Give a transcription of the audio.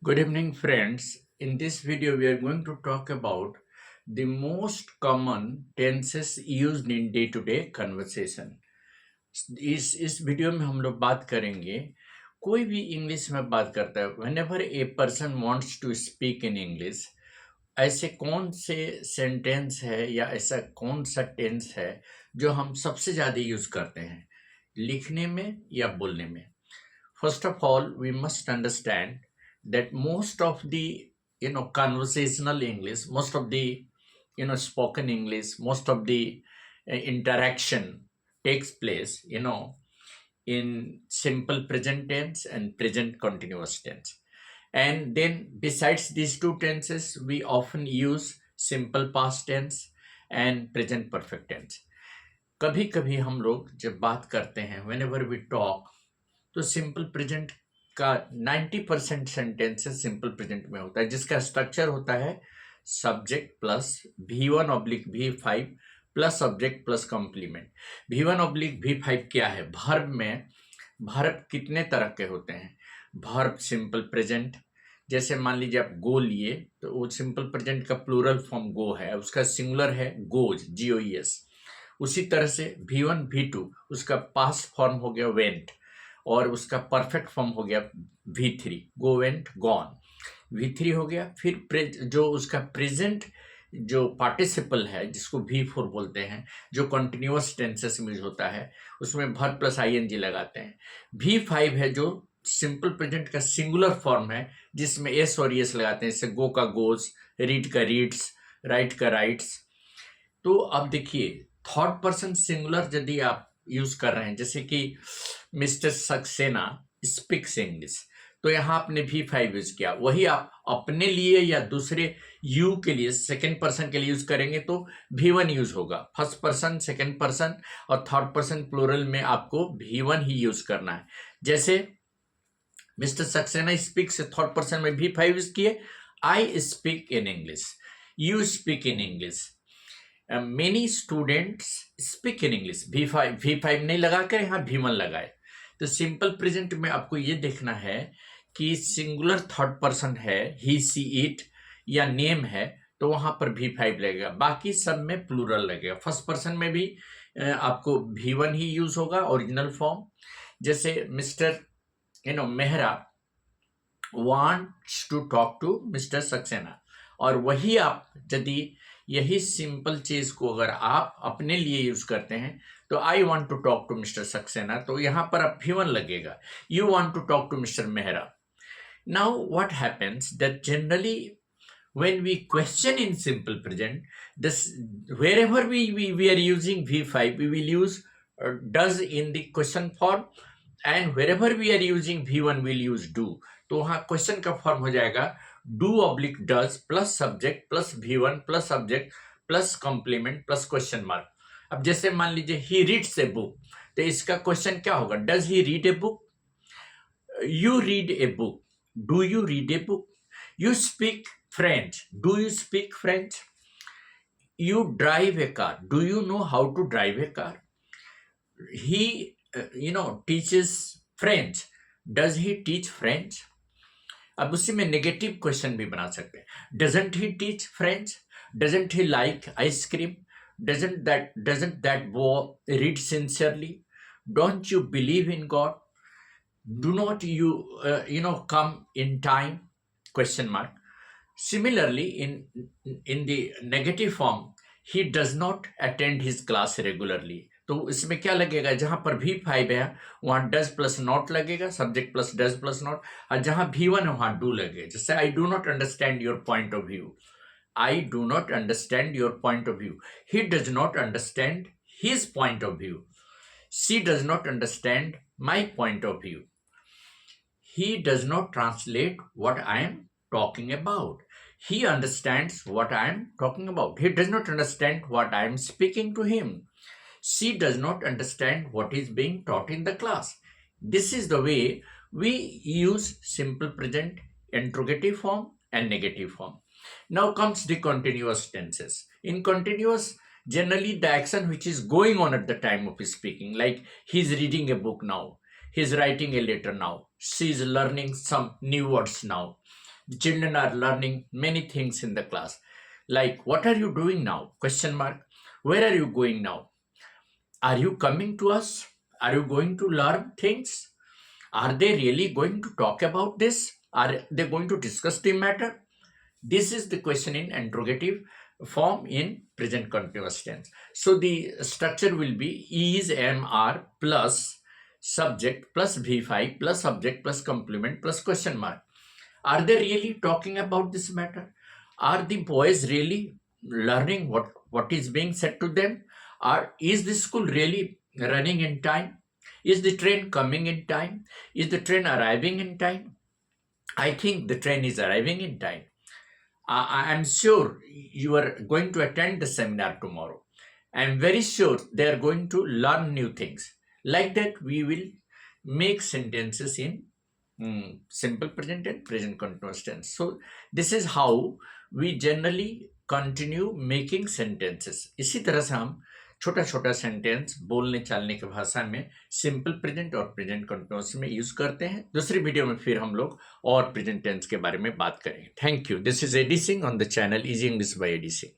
Good evening, friends. In this video, we are going to talk about the most common tenses used in day-to-day conversation. इस video में हम लोग बात करेंगे कोई भी इंग्लिश में बात करता है whenever a person wants to speak in English, ऐसे कौन से सेंटेंस है या ऐसा कौन सा टेंस है जो हम सबसे ज़्यादा यूज करते हैं लिखने में या बोलने में. First of all, we must understand that most of the conversational English, most of the spoken English, most of the interaction takes place in simple present tense and present continuous tense. And then besides these two tenses, we often use simple past tense and present perfect tense. कभी कभी हम लोग जब बात करते हैं whenever we talk, तो simple present का 90% सेंटेंसेस सिंपल प्रेजेंट में होता है, जिसका स्ट्रक्चर होता है subject plus V1 oblique V5 plus subject plus complement. V1 oblique V5 क्या है? वर्ब में वर्ब कितने तरह के होते हैं? वर्ब सिंपल प्रेजेंट, जैसे मान लीजिए आप गो लिए तो वो सिंपल प्रेजेंट का प्लूरल फॉर्म गो है, उसका सिंगुलर है गोज, GOES. उसी तरह से V1 V2 उसका पास्ट फॉर्म हो गया वेंट और उसका परफेक्ट फॉर्म हो गया V3 go went gone. V3 हो गया. फिर जो उसका प्रेजेंट जो पार्टिसिपल है जिसको V4 बोलते हैं, जो कंटिन्यूअस टेंसेस में यूज होता है, उसमें वर्ब प्लस ING लगाते हैं. V5 है जो सिंपल प्रेजेंट का सिंगुलर फॉर्म है जिसमें S और ES लगाते हैं, जैसे गो का गोज, रीड का रीड्स, राइट का राइट्स. तो अब देखिए थर्ड पर्सन सिंगुलर यदि आप यूज कर रहे हैं, जैसे कि मिस्टर सक्सेना स्पीक्स इंग्लिश, तो यहाँ आपने V5 यूज किया. वही आप अपने लिए या दूसरे यू के लिए सेकेंड पर्सन के लिए यूज करेंगे तो V1 यूज होगा. फर्स्ट पर्सन, सेकेंड पर्सन और थर्ड पर्सन प्लूरल में आपको V1 ही यूज करना है. जैसे mister Saxena speaks, third person में V5 यूज किए. I speak in English, you speak in English, many students speak in English. V5 नहीं लगाकर यहाँ V1 लगाए. तो सिंपल प्रेजेंट में आपको ये देखना है कि सिंगुलर थर्ड पर्सन है, ही सी इट, या नेम है, तो वहां पर V5 लगेगा. बाकी सब में प्लूरल लगेगा. फर्स्ट पर्सन में भी आपको V1 ही यूज होगा, ओरिजिनल फॉर्म. जैसे mister Mehra wants to talk to mister Saksena, और वही आप यदि यही सिंपल चीज को अगर आप अपने लिए यूज करते हैं तो I want to talk to mister Saksena, तो यहां पर अब V1 लगेगा. You want to talk to mister Mehra. Now what happens that generally when we question in simple present, this wherever we are using V5, we will use does in the question form, and wherever we are using V1 we'll use do. तो वहां question का form हो जाएगा do oblique does plus subject plus V1 plus subject plus complement plus question mark. अब जैसे मान लीजिए he reads a book, तो इसका क्वेश्चन क्या होगा? Does he read a book? You read a book. Do you read a book? You speak French. Do you speak French? You drive a car. Do you know how to drive a car? He, teaches French. Does he teach French? अब उसी में negative question भी बना सकते हैं. Doesn't he teach French? Doesn't he like ice cream? Doesn't that boy read sincerely? Don't you believe in God? Do not you come in time? Question mark. Similarly, in the negative form, he does not attend his class regularly. तो इसमें क्या लगेगा? जहां पर V5 है वहां does plus not लगेगा, subject plus does plus not, और जहां V1 है वहां do लगेगा. जैसे I do not understand your point of view. I do not understand your point of view. He does not understand his point of view. She does not understand my point of view. He does not translate what I am talking about. He understands what I am talking about. He does not understand what I am speaking to him. She does not understand what is being taught in the class. This is the way we use simple present, interrogative form and negative form. Now comes the continuous tenses. In continuous, generally the action which is going on at the time of speaking, like he is reading a book now, he is writing a letter now, she is learning some new words now. The children are learning many things in the class, like what are you doing now? Question mark. Where are you going now? Are you coming to us? Are you going to learn things? Are they really going to talk about this? Are they going to discuss the matter? This is the question in interrogative form in present continuous tense. So the structure will be is, am, are plus subject plus V5 plus subject plus complement plus question mark. Are they really talking about this matter? Are the boys really learning what is being said to them? Or is the school really running in time? Is the train coming in time? Is the train arriving in time? I think the train is arriving in time. I am sure you are going to attend the seminar tomorrow. I am very sure they are going to learn new things. Like that, we will make sentences in simple present and present continuous tense. So, this is how we generally continue making sentences. इसी तरह से हम छोटा छोटा sentence बोलने चालने की भाषा में सिंपल प्रेजेंट और प्रेजेंट कंटिन्यूअस में यूज करते हैं. दूसरी वीडियो में फिर हम लोग और प्रेजेंट टेंस के बारे में बात करेंगे. Thank you. This is AD Singh on the channel easy English by AD Singh.